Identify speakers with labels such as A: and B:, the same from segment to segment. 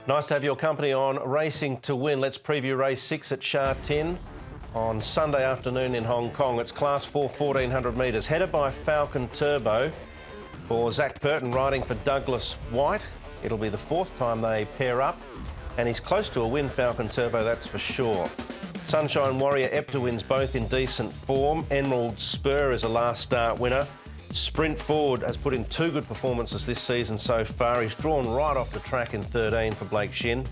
A: Nice to have your company on Racing to Win. Let's preview race 6 at Sha Tin on Sunday afternoon in Hong Kong. It's Class 4 1400 metres, headed by Falcon Turbo for Zach Burton riding for Douglas White. It'll be the fourth time they pair up, and he's close to a win, Falcon Turbo, that's for sure. Sunshine Warrior, Epta wins both in decent form. Emerald Spur is a last start winner. Sprint Forward has put in two good performances this season so far. He's drawn right off the track in 13 for Blake Shin.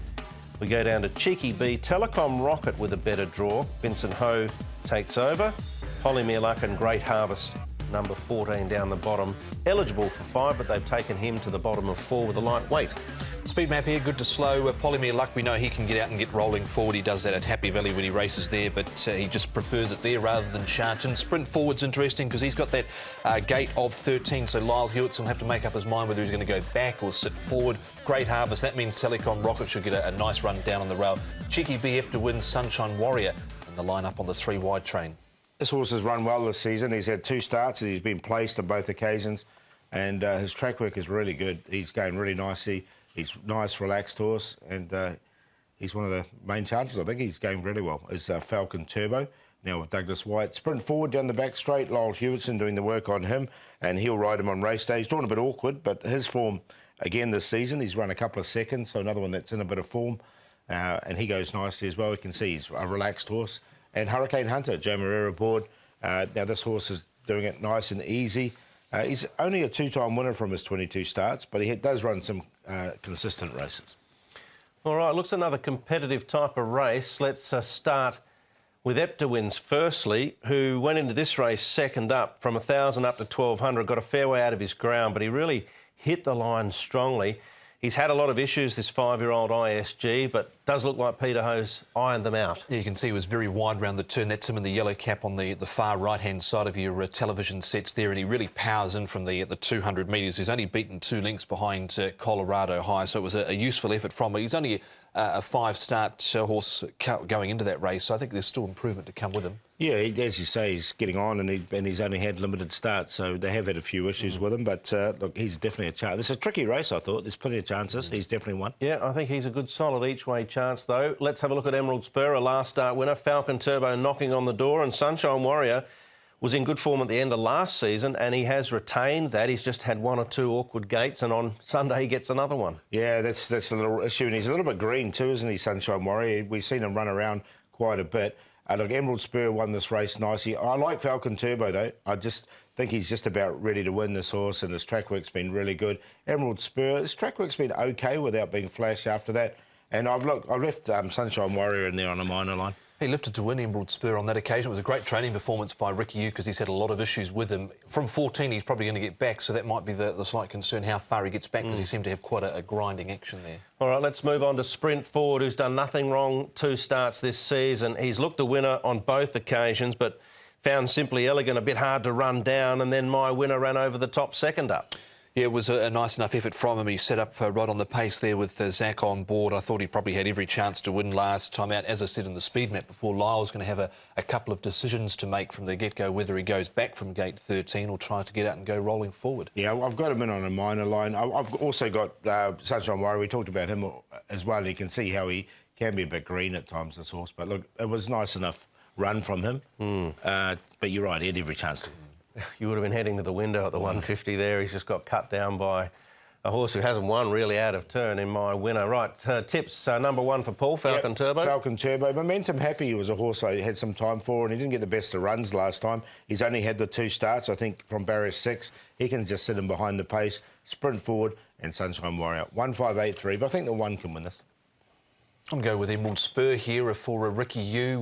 A: We go down to Cheeky B, Telecom Rocket with a better draw. Vincent Ho takes over. Polymere Luck and Great Harvest, number 14 down the bottom. Eligible for 5, but they've taken him to the bottom of 4 with a lightweight.
B: Speed map here, good to slow. Polymere Luck, we know he can get out and get rolling forward. He does that at Happy Valley when he races there, but he just prefers it there rather than Sha Tin. Sprint Forward's interesting because he's got that gate of 13, so Lyle Hewitts will have to make up his mind whether he's going to go back or sit forward. Great Harvest, that means Telecom Rocket should get a nice run down on the rail. Cheeky B to win Sunshine Warrior and the line-up on the 3 wide train.
C: This horse has run well this season. He's had 2 starts and he's been placed on both occasions, and his track work is really good. He's going really nicely. He's a nice, relaxed horse, and he's one of the main chances. I think he's going really well. Is Falcon Turbo, now with Douglas White. Sprint Forward down the back straight. Lyle Hewitson doing the work on him, and he'll ride him on race day. He's drawn a bit awkward, but his form, again, this season, he's run a couple of seconds, so another one that's in a bit of form, and he goes nicely as well. You can see he's a relaxed horse. And Hurricane Hunter, Joe Moreira aboard. Now, this horse is doing it nice and easy. He's only a 2-time winner from his 22 starts, but he does run some consistent races.
A: All right, looks another competitive type of race. Let's start with Epta wins firstly, who went into this race second up from 1,000 up to 1,200, got a fair way out of his ground, but he really hit the line strongly. He's had a lot of issues, this 5-year-old ISG, but does look like Peter Ho's ironed them out.
B: Yeah, you can see he was very wide around the turn. That's him in the yellow cap on the far right-hand side of your television sets there, and he really powers in from the 200 metres. He's only beaten 2 lengths behind Colorado High, so it was a useful effort from him. He's only a 5-start horse going into that race, so I think there's still improvement to come with him. Yeah,
C: as you say, he's getting on, and he's only had limited starts, so they have had a few issues with him. But look, he's definitely a chance. It's a tricky race, I thought. There's plenty of chances. He's definitely one.
A: Yeah, I think he's a good, solid each-way chance, though. Let's have a look at Emerald Spur, a last start winner. Falcon Turbo knocking on the door, and Sunshine Warrior was in good form at the end of last season, and he has retained that. He's just had 1 or 2 awkward gates, and on Sunday he gets another one.
C: Yeah, that's a little issue, and he's a little bit green too, isn't he, Sunshine Warrior? We've seen him run around quite a bit. Look, Emerald Spur won this race nicely. I like Falcon Turbo, though. I just think he's just about ready to win this horse, and his track work's been really good. Emerald Spur, his track work's been OK without being flash after that. And I've left Sunshine Warrior in there on a minor line.
B: He lifted to win Emerald Spur on that occasion. It was a great training performance by Ricky Yu because he's had a lot of issues with him. From 14, he's probably going to get back, so that might be the slight concern, how far he gets back, because he seemed to have quite a grinding action there.
A: All right, let's move on to Sprint Forward, who's done nothing wrong 2 starts this season. He's looked the winner on both occasions, but found Simply Elegant a bit hard to run down, and then My Winner ran over the top second up.
B: Yeah, it was a nice enough effort from him. He set up right on the pace there with Zach on board. I thought he probably had every chance to win last time out. As I said in the speed map before, Lyle's going to have a couple of decisions to make from the get-go, whether he goes back from gate 13 or tries to get out and go rolling forward.
C: Yeah, I've got him in on a minor line. I've also got Sunshine Warrior. We talked about him as well, and you can see how he can be a bit green at times, this horse. But look, it was nice enough run from him. But you're right, he had every chance to.
A: You would have been heading to the window at the 150 there. He's just got cut down by a horse who hasn't won really out of turn in My Winner. Right, tips. Number 1 for Paul, Falcon Turbo.
C: Falcon Turbo. Momentum Happy was a horse I had some time for, and he didn't get the best of runs last time. He's only had the 2 starts, I think, from barrier 6. He can just sit him behind the pace. Sprint Forward and Sunshine Warrior. 1-5-8-3, but I think the 1 can win this.
B: I'm going to go with Emerald Spur here for Ricky Yu.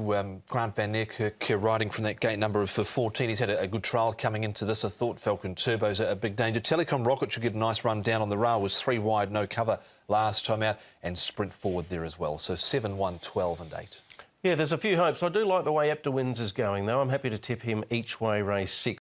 B: Grant Van Niekerk riding from that gate number of 14. He's had a good trial coming into this. I thought Falcon Turbo's a big danger. Telecom Rocket should get a nice run down on the rail. Was 3 wide, no cover last time out, and Sprint Forward there as well. So 7, 1, 12 and 8.
A: Yeah, there's a few hopes. I do like the way Epta wins is going, though. I'm happy to tip him each way race 6.